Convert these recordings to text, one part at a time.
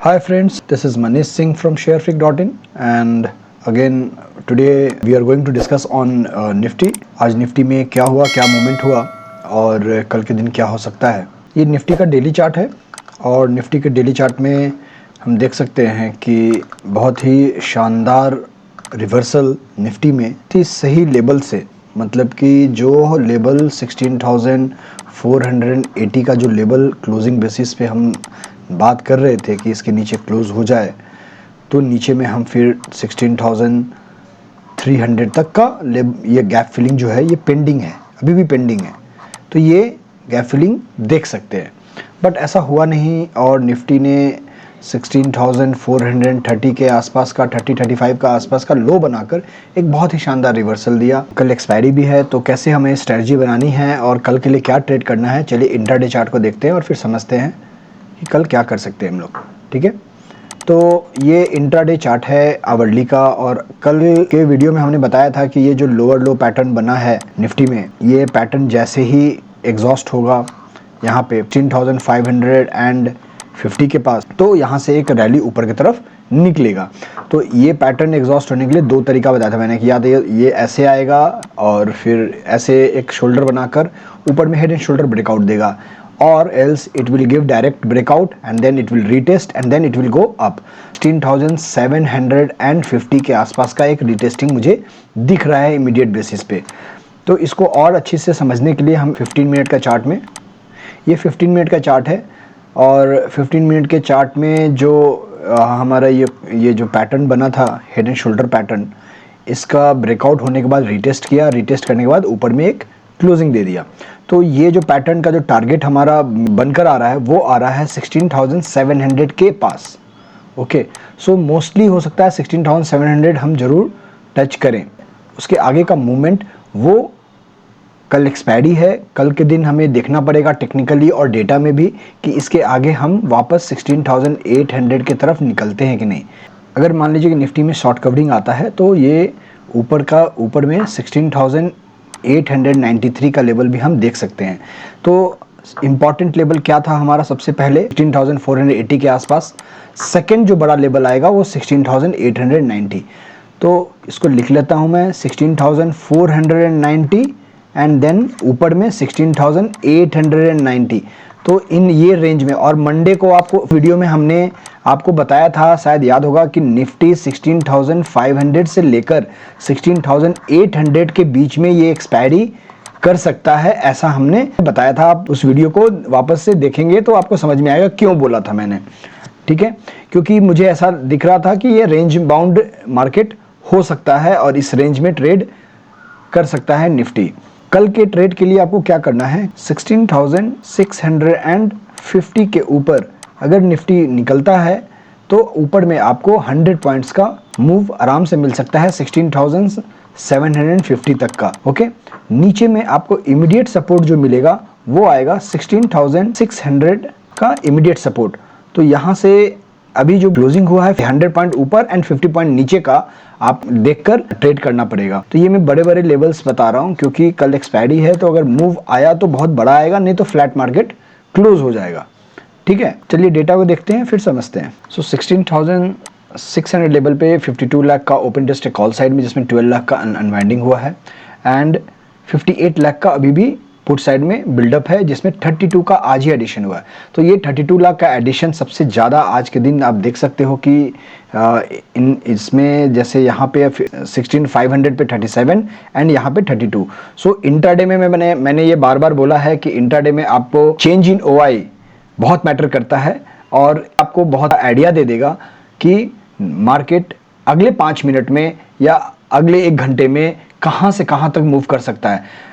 Hi friends, this is Manish Singh from sharefreak.in and again today we are going to discuss on Nifty। आज Nifty में क्या हुआ, क्या movement हुआ और कल के दिन क्या हो सकता है। ये निफ्टी का डेली चार्ट है और निफ्टी के डेली चार्ट में हम देख सकते हैं कि बहुत ही शानदार रिवर्सल निफ्टी में थी सही लेवल से, मतलब कि जो लेवल 16,480 का जो लेवल क्लोजिंग बेसिस पे हम बात कर रहे थे कि इसके नीचे क्लोज हो जाए, तो नीचे में हम फिर 16,300 तक का ये गैप फिलिंग जो है ये पेंडिंग है, अभी भी पेंडिंग है। तो ये गैप फिलिंग देख सकते हैं, बट ऐसा हुआ नहीं और निफ्टी ने 16,430 के आसपास का 30-35 का आसपास का लो बनाकर एक बहुत ही शानदार रिवर्सल दिया। कल एक्सपायरी भी है, तो कैसे हमें स्ट्रेटजी बनानी है और कल के लिए क्या ट्रेड करना है, चलिए इंट्राडे चार्ट को देखते हैं और फिर समझते हैं कि कल क्या कर सकते हैं हम लोग। ठीक है, तो ये इंट्राडे चार्ट है आवरली का और कल के वीडियो में हमने बताया था कि ये जो लोअर लो पैटर्न बना है निफ्टी में, ये पैटर्न जैसे ही एग्जॉस्ट होगा यहाँ पे 15,550 के पास, तो यहाँ से एक रैली ऊपर की तरफ निकलेगा। तो ये पैटर्न एग्जॉस्ट होने के लिए दो तरीका बताया था मैंने कि या तो ये ऐसे आएगा और फिर ऐसे एक शोल्डर बनाकर ऊपर में हेड एंड शोल्डर ब्रेकआउट देगा, or else it will give direct breakout and then it will retest and then it will go up। 16,750 के आसपास का एक रिटेस्टिंग मुझे दिख रहा है इमीडिएट बेसिस पे। तो इसको और अच्छे से समझने के लिए हम 15 मिनट का चार्ट में, ये 15 मिनट का चार्ट है और 15 मिनट के चार्ट में जो हमारा ये जो पैटर्न बना था हेड एंड शोल्डर पैटर्न, इसका ब्रेकआउट होने के बाद रिटेस्ट किया, रिटेस्ट करने के बाद ऊपर में एक क्लोजिंग दे दिया। तो ये जो पैटर्न का जो टारगेट हमारा बनकर आ रहा है वो आ रहा है 16,700 के पास। ओके, सो मोस्टली हो सकता है 16,700 हम जरूर टच करें। उसके आगे का मूवमेंट वो कल एक्सपायरी है, कल के दिन हमें देखना पड़ेगा टेक्निकली और डेटा में भी कि इसके आगे हम वापस 16,800 की तरफ निकलते हैं कि नहीं। अगर मान लीजिए कि निफ्टी में शॉर्ट कवरिंग आता है तो ये ऊपर में 16,893 का लेवल भी हम देख सकते हैं। तो इम्पॉर्टेंट लेवल क्या था हमारा, सबसे पहले 16,480 के आसपास। सेकंड जो बड़ा लेवल आएगा वो 16,890। तो इसको लिख लेता हूं मैं, 16,490 एंड देन ऊपर में 16,890। तो इन ये रेंज में, और मंडे को आपको वीडियो में हमने आपको बताया था, शायद याद होगा, कि निफ्टी 16,500 से लेकर 16,800 के बीच में ये एक्सपायरी कर सकता है, ऐसा हमने बताया था। आप उस वीडियो को वापस से देखेंगे तो आपको समझ में आएगा क्यों बोला था मैंने। ठीक है, क्योंकि मुझे ऐसा दिख रहा था कि ये रेंज बाउंड मार्केट हो सकता है और इस रेंज में ट्रेड कर सकता है निफ्टी। कल के ट्रेड के लिए आपको क्या करना है, 16,650 के ऊपर अगर निफ्टी निकलता है तो ऊपर में आपको 100 पॉइंट्स का मूव आराम से मिल सकता है 16,750 तक का। ओके, नीचे में आपको इमीडिएट सपोर्ट जो मिलेगा वो आएगा 16,600 का इमीडिएट सपोर्ट। तो यहाँ से अभी जो क्लोजिंग हुआ है 100 पॉइंट ऊपर एंड 50 पॉइंट नीचे का आप देखकर ट्रेड करना पड़ेगा। तो ये मैं बड़े बड़े लेवल्स बता रहा हूँ क्योंकि कल एक्सपायरी है, तो अगर मूव आया तो बहुत बड़ा आएगा, नहीं तो फ्लैट मार्केट क्लोज हो जाएगा। ठीक है, चलिए डेटा को देखते हैं फिर समझते हैं। सो 16,600 लेवल पे 52 लाख का ओपन इंटरेस्ट है कॉल साइड में, जिसमें 12 लाख का अनवाइंडिंग हुआ है एंड 58 लाख का अभी भी पुट साइड में बिल्डअप है, जिसमें 32 का आज ही एडिशन हुआ है। तो ये 32 लाख का एडिशन सबसे ज़्यादा आज के दिन आप देख सकते हो कि इसमें जैसे यहाँ पे 16,500 पे 37 एंड यहाँ पे 32। सो इंट्राडे में मैंने ये बार बार बोला है कि इंट्राडे में आपको चेंज इन ओआई बहुत मैटर करता है और आपको बहुत आइडिया दे देगा कि मार्केट अगले 5 मिनट में या अगले 1 घंटे में कहाँ से कहाँ तक मूव कर सकता है।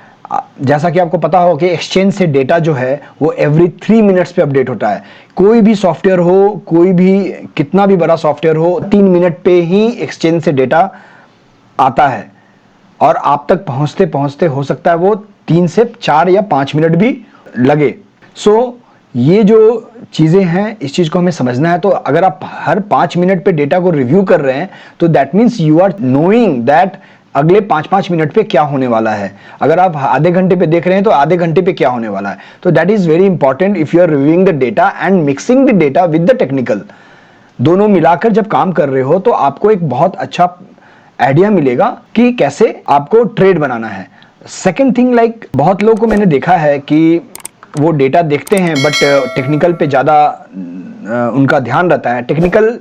जैसा कि आपको पता हो कि एक्सचेंज से डेटा जो है वो एवरी 3 मिनट्स पे अपडेट होता है। कोई भी सॉफ्टवेयर हो, कोई भी कितना भी बड़ा सॉफ्टवेयर हो, 3 मिनट पे ही एक्सचेंज से डेटा आता है और आप तक पहुंचते पहुंचते हो सकता है वो 3 से 4 या 5 मिनट भी लगे। सो ये जो चीज़ें हैं इस चीज़ को हमें समझना है। तो अगर आप हर 5 मिनट पे डेटा को रिव्यू कर रहे हैं तो that means you are knowing that अगले 5-5 मिनट पे क्या होने वाला है। अगर आप आधे घंटे पे देख रहे हैं तो आधे घंटे पे क्या होने वाला है। तो that is very important if you are reviewing the data and mixing the data with the technical. दोनों मिलाकर जब काम कर रहे हो तो आपको एक बहुत अच्छा आइडिया मिलेगा कि कैसे आपको ट्रेड बनाना है। सेकंड थिंग, लाइक बहुत लोगों को मैंने देखा है कि वो डेटा देखते हैं बट टेक्निकल पे ज़्यादा उनका ध्यान रहता है। टेक्निकल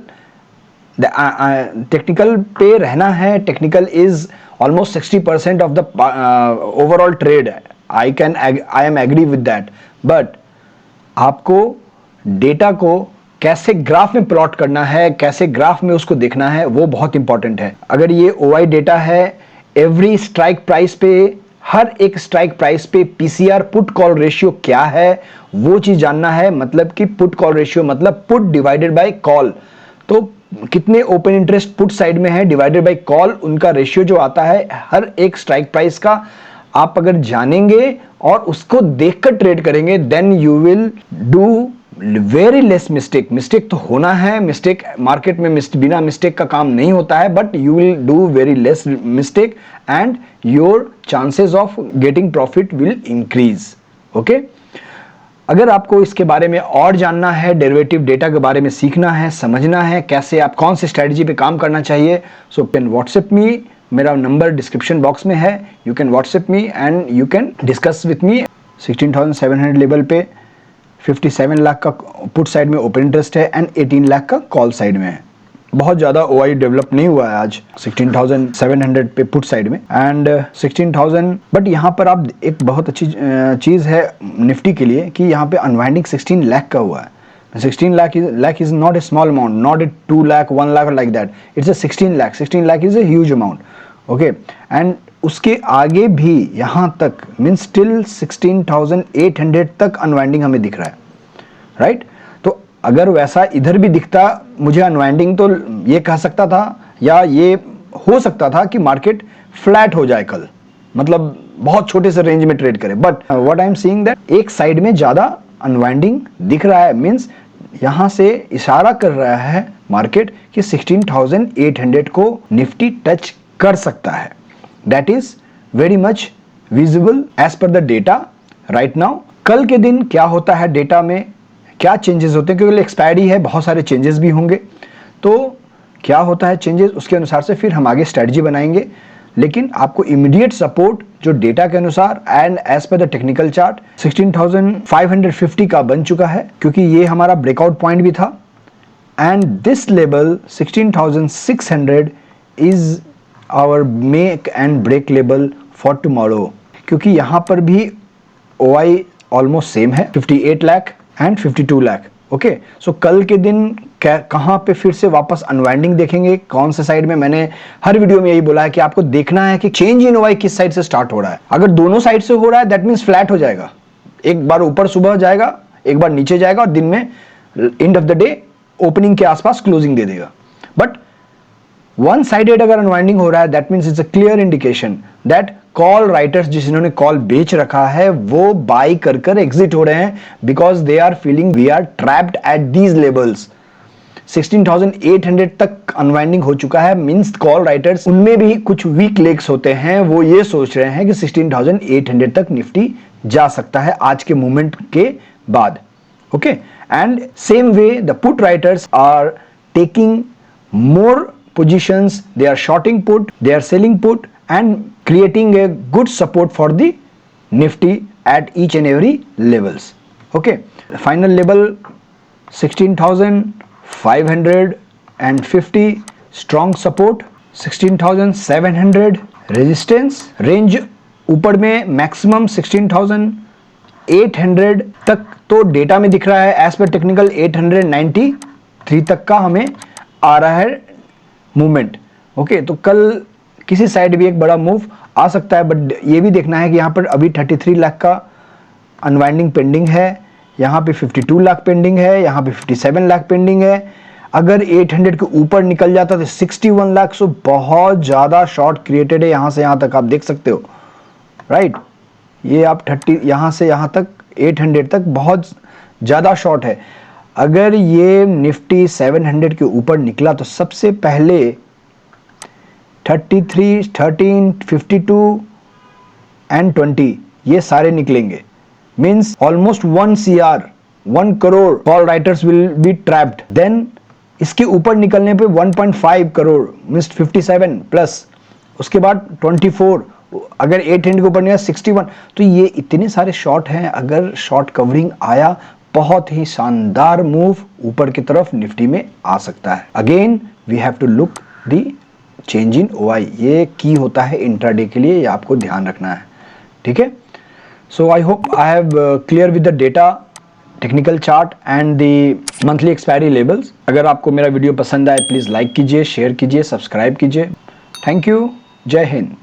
पे रहना है। Technical is almost 60% of the overall trade. I am agree with that, but आपको डेटा को कैसे ग्राफ में प्लॉट करना है, कैसे ग्राफ में उसको देखना है, वो बहुत इंपॉर्टेंट है। अगर ये ओआई डेटा है, एवरी स्ट्राइक प्राइस पे, हर एक स्ट्राइक प्राइस पे पीसीआर पुट कॉल रेशियो क्या है वो चीज जानना है। मतलब कि पुट कॉल रेशियो मतलब पुट डिवाइडेड बाय कॉल। तो कितने ओपन इंटरेस्ट पुट साइड में है डिवाइडेड बाय कॉल, उनका रेशियो जो आता है हर एक स्ट्राइक प्राइस का, आप अगर जानेंगे और उसको देखकर ट्रेड करेंगे then you will do very less mistake. Mistake तो होना है, मिस्टेक मार्केट में बिना मिस्टेक का काम नहीं होता है, but you will do very less mistake and your chances of getting profit will increase. Okay, अगर आपको इसके बारे में और जानना है, डेरिवेटिव डेटा के बारे में सीखना है, समझना है कैसे आप कौन सी स्ट्रेटजी पे काम करना चाहिए, सो कैन व्हाट्सएप मी। मेरा नंबर डिस्क्रिप्शन बॉक्स में है, you can WhatsApp me and you can discuss with me. 16,700 level पे 57 लाख का पुट साइड में ओपन इंटरेस्ट है एंड 18 लाख का कॉल साइड में है। बहुत ज़्यादा ओआई डेवलप नहीं हुआ है आज 16,700 पे पुट साइड में एंड 16,000। बट यहाँ पर आप एक बहुत अच्छी चीज़ है निफ्टी के लिए कि यहाँ पे अनवाइंडिंग 16 लाख का हुआ है। 16 lakh is not a small amount, not a 2 lakh, 1 lakh like that. It's a 16 lakh. 16 lakh is a huge amount. Okay, and उसके आगे भी यहाँ तक मीन्स स्टिल 16,800 तक अनवाइंडिंग हमें दिख रहा है, राइट? तो अगर वैसा इधर भी दिखता मुझे अनवाइंडिंग, तो ये कह सकता था या ये हो सकता था कि मार्केट फ्लैट हो जाए कल, मतलब बहुत छोटे से रेंज में ट्रेड करे। But what I am seeing that एक साइड में ज़्यादा अनवाइंडिंग दिख रहा है, मीन्स यहाँ से इशारा कर रहा है मार्केट कि 16,800 को निफ्टी टच कर सकता है। That is very much visible as per the data right now. कल के दिन क्या होता है डेटा में, क्या चेंजेस होते हैं, क्योंकि एक्सपायरी है, बहुत सारे चेंजेस भी होंगे, तो क्या होता है चेंजेस, उसके अनुसार से फिर हम आगे स्ट्रेटजी बनाएंगे। लेकिन आपको इमीडिएट सपोर्ट जो डेटा के अनुसार and as per the technical chart 16,550 का बन चुका है, क्योंकि ये हमारा ब्रेकआउट पॉइंट भी था and this level 16,600 is our make and break level for tomorrow, क्योंकि यहाँ पर भी ओआई ऑलमोस्ट सेम है 58 lakh and 52 lakh. Okay, so कल के दिन कहाँ पे फिर से वापस अनवाइंडिंग देखेंगे, कौन से साइड में। मैंने हर वीडियो में यही बोला है कि आपको देखना है कि चेंज इन ओआई किस साइड से स्टार्ट हो रहा है। अगर दोनों साइड से हो रहा है दैट मीन्स फ्लैट हो जाएगा, एक बार ऊपर सुबह जाएगा, एक बार नीचे जाएगा और दिन में end of the day opening के आसपास क्लोजिंग दे देगा। बट वन साइडेड अगर अनवाइंडिंग हो रहा है that means it's a clear indication that call writers जिन्होंने कॉल बेच रखा है वो बाई कर कर एग्जिट हो रहे हैं, because they are feeling we are trapped at these levels. 16,800 तक अनवाइंडिंग हो चुका है, मींस कॉल राइटर्स उनमें भी कुछ वीक लेग्स होते हैं, वो ये सोच रहे हैं कि 16,800 तक निफ्टी जा सकता है आज के मूवमेंट के बाद। Okay, and same way the put writers are taking more positions, they are shorting put, they are selling put and creating a good support for the nifty at each and every levels. Okay, the final level 16,550 strong support, 16,700 resistance range, ऊपर में maximum 16,800 तक तो data में दिख रहा है, as per technical 893 तक का हमें आ रहा है मूवमेंट। ओके, तो कल किसी साइड भी एक बड़ा मूव आ सकता है, बट ये भी देखना है कि यहाँ पर अभी 33 लाख का अनवाइंडिंग पेंडिंग है, यहाँ पे 52 लाख पेंडिंग है, यहाँ पे 57 लाख पेंडिंग है। अगर 800 के ऊपर निकल जाता तो 61 लाख, सो बहुत ज़्यादा शॉर्ट क्रिएटेड है यहाँ से यहाँ तक, आप देख सकते हो, राइट? ये आप 30 यहाँ से यहाँ तक 800 तक बहुत ज़्यादा शॉर्ट है। अगर ये निफ्टी 700 के ऊपर निकला तो सबसे पहले 33, 13, 52 एंड 20 ये सारे निकलेंगे, means almost 1 CR 1 crore call writers will be trapped. Then इसके ऊपर निकलने पे 1.5 करोड़ मीन्स 57 प्लस, उसके बाद 24, अगर 8 हैंड के ऊपर निकला 61। तो ये इतने सारे शॉट हैं, अगर शॉर्ट कवरिंग आया बहुत ही शानदार मूव ऊपर की तरफ निफ्टी में आ सकता है। Again we have to look the change in OI, ये की होता है इंट्राडे के लिए, ये आपको ध्यान रखना है, ठीक है। So I hope I have clear with the data, technical chart and the monthly expiry levels. अगर आपको मेरा वीडियो पसंद आए प्लीज़ लाइक कीजिए, शेयर कीजिए, सब्सक्राइब कीजिए। थैंक यू, जय हिंद।